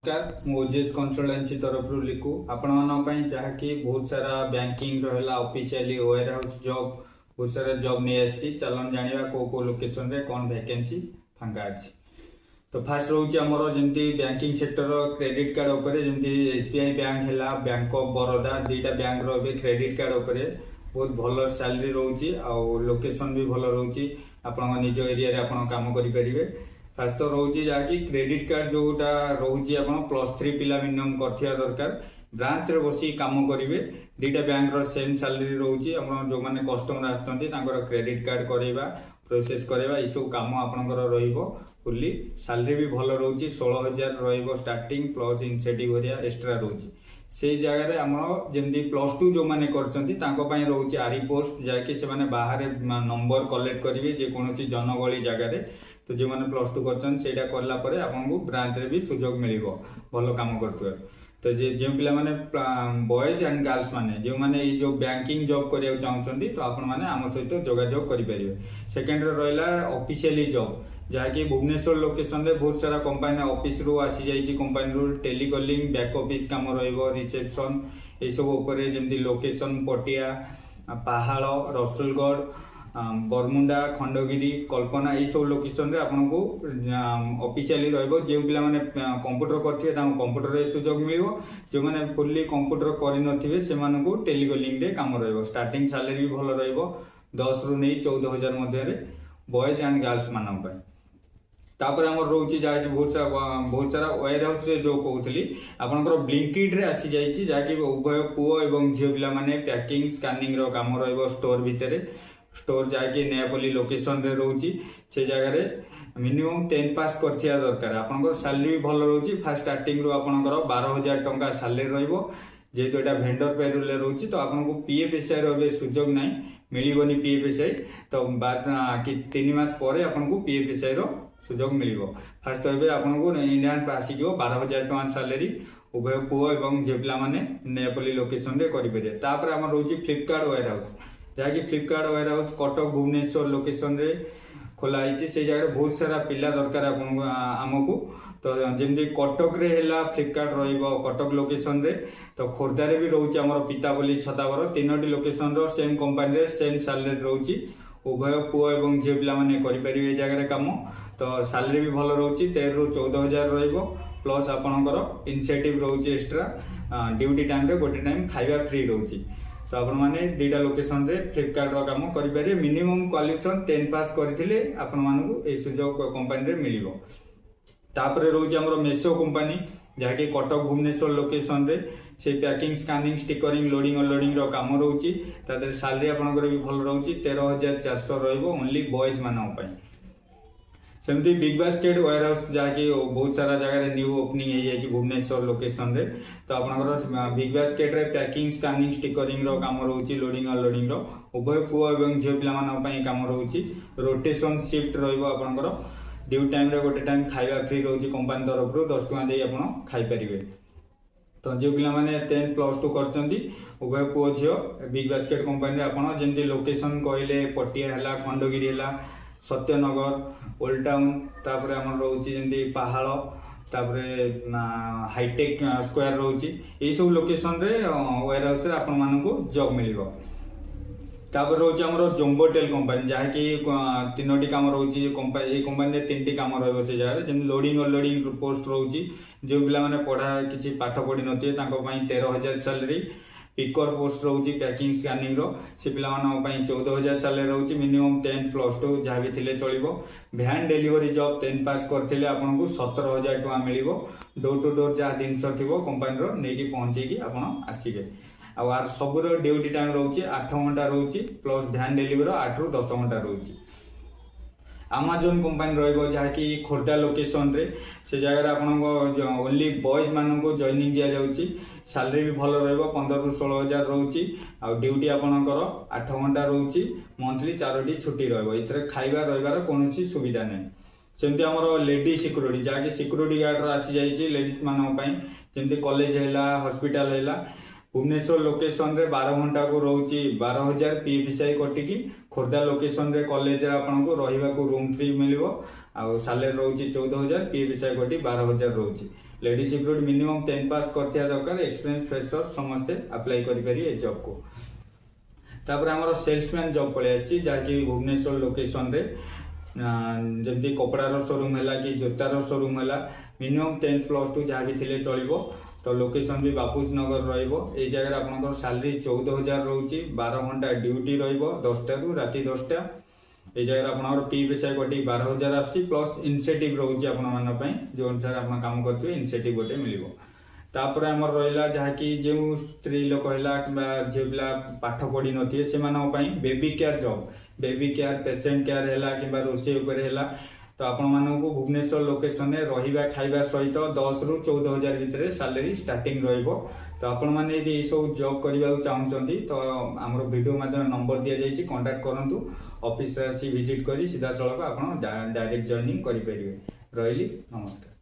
नमस्कार मु ओजेएस कंसल्टेंसी तरफ लिखु आपण जहाँकि बहुत सारा बैंकिंग रहा ऑफिशियली वेयर हाउस जॉब बहुत सारा जॉब नहीं आसी चलन जाना को लोकेशन रे कौन वैकेंसी फांका अच्छी। तो फास्ट रोचे आमर जमी बैंकिंग सेक्टर क्रेडिट कार्ड उपर जमी एसबीआई बैंक है बैंक ऑफ बरोदा दुईटा बैंक रे क्रेडिट कार्ड उपर बहुत भल सैलरी रोचे लोकेशन भी भल रोचे आपण निज एरिया आप काम करेंगे। फास्ट तो रोचे जहाँकि क्रेडिट कार्ड जोटा रोचे आप +3 पिला मिनिमम करथिया दरकार ब्रांच रे बसी काम करेंगे। दुईटा बैंक रो सेम सैलरी रोचे आप जो मैंने कस्टमर आसछन्ती तांकर क्रेडिट कार्ड करैबा प्रोसेस करैबा ई सब काम आपनकर रहिबो। फुल्ली सैलरी भी भल रोचे 16,000 रहिबो starting plus incentive area extra रोचे। से जगह रे हमर जेमदी +2 जो माने करछन्ती तांको पई रोचे आरी पोस्ट जाके से माने बाहर नंबर कलेक्ट करिवे जे कोनोसी जनगहली जगह रे। तो जो मैंने +2 कर करला परे आपको ब्रांच रे भी सुजोग मिलिबो भल काम करथुवा। तो जो पिला माने बॉयज एंड गर्ल्स माने जो माने जो बैंकिंग जॉब करिया चाहछन्ती तो आपण माने आम सहित जोगाजोग करि परिबे। सेकेंड रे रहला ऑफिशियली जॉब जहाँकि भुवनेश्वर लोकेशन रे बहुत सारा कंपनी ऑफिस रू आसी जाइछि कंपनी रू टेलीकॉलिंग बैक ऑफिस काम रहइबो रिसेप्शन ए सब ऊपर जेमती लोकेशन पटिया पहाड़ रसुलगढ़ बरमुंडा खंडगिरी कल्पना ये सब लोकेशन रे आपन को ऑफिशियली रहइबो। जे पिला माने कंप्यूटर करथिबे तां कंप्यूटर रे सुजोग मिलिबो जो माने फुल्ली कंप्यूटर करि नथिबे से माने को टेलीकॉलिंग रे काम रहइबो। स्टार्टिंग सैलरी भी भल रहइबो 10 रु नै 14,000 मध्ये रे बॉयज एंड गर्ल्स मानन पय। तापर हमर रोची जाके बहुत सारा वेयर हाउस रे जो कहउतली आपनकर ब्लिंकिट रे आसी जाइछि जाके उभय पुओ एवं झियो पिला माने पैकिंग स्कैनिंग रो काम रहइबो। स्टोर भितरे स्टोर जाके नयापल्ली लोकेशन रे रोची से जगह रे मिनिमम 10 पास करथिया दरकार। आपनकर सैलरी भी भल रोची फास्ट स्टार्टिंग रो आपनकर 12,000 टंका सैलरी रहइबो। जेहेतु एटा वेंडर पेरोल रे रोची तो आपनको पीएफएसआई रो बे सुजोग नै मिलिबोनी पीएफएसआई तो बाद कि 3 मास परे आपनको पीएफएसआई रो सुजोग मिलिबो। फास्ट तो आपनको इंडियन आसी जो 12,000 टंका सैलरी उभय पुओ एवं झियो पिला माने नयापल्ली लोकेशन रे करि परिबे। तापर हमर रोची फ्लिपकार्ट वेयर हाउस जहाँकि Flipkart warehouse Cuttack Bhubaneswar location रे खोला है। से जगह बहुत सारा पिला दरकार आमको तो जमी कटक रे है फ्लिपकार्ट कटक लोकेशन रे तो खोर्धा रे भी रोचे आम पिताबली छतावर 3टी लोकेशन रो सेम कंपनी रे सेम सैलरी रोची उभय पुओ एवं झियो पिला माने करि परिबे जगह काम। तो सैलरी भी भल रोची 13 रु 14,000 रहिबो प्लस आपनकर इनसेटिव रोची एक्स्ट्रा ड्यूटी टाइम रे गोटे टाइम खाइबा फ्री रोची। तो आपण माने दुईटा लोकेशन रे फ्लिपकार्ट रो काम करि पारे। मिनिमम क्वालिफिकेशन 10 पास करथिले आपण मानकु ए सुजोग कंपनी रे मिलिबो। तापरे रोचे हमरो मेसो कंपनी जहाँकि कटक भुवनेश्वर लोकेशन रे से packing scanning stickering loading unloading रो काम रोची तादर सैलरी आपनकर भी भल रोची 13,400 रहइबो ओनली बॉयज मानन पय। सेमती बिग बास्केट वेयर हाउस जहाँकि बहुत सारा जगह न्यू ओपनिंग हो जाए भुवनेश्वर लोकेशन रे तो आपनकर बिग बास्केट रे पैकिंग स्कैनिंग स्टिकरिंग रो काम रोची लोडिंग अनलोडिंग रो उभय पुओ एवं झियो पिला मानन पय काम रोची। रोटेशन शिफ्ट रहइबो आपनकर ड्यू टाइम रे गोटे टाइम खाइबा फ्री रोची कंपनी तरफ रो 10 टका दे आपन खाइ परिबे। तो जो पिला माने 10 +2 करचंती उभय पुओ झियो बिग बास्केट कंपनी रे आपन जेंती लोकेशन कहले पटिया हला खंडगिरी हला सत्यनगर ओल्ड टाउन तापरे हमर रोची जेंती पहाड़ तापरे हाईटेक स्क्वायर रोची ए सब लोकेशन रे वेयर हाउस रे आपन मानको जॉब मिलिबो। तापर रोची हमर जोम्बोटेल कंपनी जहाँकि 3टी काम रोची कंपनी ए कंपनी रे 3टी काम रहइबो। से जगह जेंती लोडिंग अनलोडिंग पोस्ट रोची जो पिला माने पढ़ा किछि पाठ पढ़ी नथिए तांको पई 13,000 सैलरी पिकर पोस्ट रोची पैकिंग स्कैनिंग रो से पिला मानन पई 14,000 सैलरी रोची मिनिमम 10 +2 जहाँ भी थिले चलिबो। वैन डिलीवरी जॉब 10 पास करथिले आपनको 17,000 टका मिलिबो। डोर टू डोर जहाँ जिनस थिबो कंपनी रो नेकी पहुंचे की आपण आसीबे। आर सबुर ड्यूटी टाइम रोची 8 घंटा रोची प्लस वैन डिलीवरी 8 रु 10 घंटा रोची। अमेजन कंपनी रहिबो जहाँकि खोर्धा लोकेशन रे से जगह आपनको ओनली बॉयज माननको जॉइनिंग दिया जाउची। सैलरी भी भल रहिबो 15 रु 16,000 रोची आ ड्यूटी आपनकर 8 घंटा रोची मंथली 4टी छुट्टी रहइबो। इथरे खाइबा रहिबार कोनोसी सुविधा नै। सेमती हमर लेडी सिक्योरिटी जहाँकि सिक्योरिटी गार्ड आसी जाइछि लेडीज मानन पई जेमती कॉलेज हैला हॉस्पिटल हैला भुवनेश्वर लोकेशन रे 12 घंटा को रोची 12,000 पीएफएसआई कटिकी खोर्धा लोकेशन रे कॉलेज रे आपनको रहिबा को रूम फ्री मिलिबो आ सैलरी रोची 14,000 पीएफएसआई कटी 12,000 रोची। लेडी सिक्योरिटी मिनिमम 10 पास करथिया दरकार एक्सपीरियंस फ्रेशर समस्ते अप्लाई करि पारि ए जॉब को तापर हमर सेल्समैन जॉब पळे आछि जाकि भुवनेश्वर लोकेशन रे जमती कपड़ार शोरूम है कि जोतार शोरूम है मिनिमम 10+2 जहाँ भी थे चलो तो लोकेशन भी बापूज नगर रही जगह आप सैलरी 14,000 रोचे 12 घंटा ड्यूटी रो10टा रु राति 10टा ये जगह आप पी पेशा कटी 12,000 आसी प्लस इनसेटिव रोचे आप जो अनुसार आप काम करते इनसेटिव गोटे मिल तापर आमर रहा जहाँकि जो स्त्री लोक है कि झील पिला पाठ पढ़ी नथिए से baby care job baby care patient care है कि रोषे है तो आपण मानक भुवनेश्वर लोकेशन में रहा खाଇବା सहित 10 रु 14,000 भितर सैलरी स्टार्टिंग रहिबो तो आपण माने यदि ये सब जॉब करबा चाहूँगी तो आमर वीडियो माध्यम नंबर दि जाइए कांटेक्ट करंतु ऑफिस आसी विजिट करी सीधा सड़क आप डायरेक्ट जॉइनिंग करें रही नमस्कार।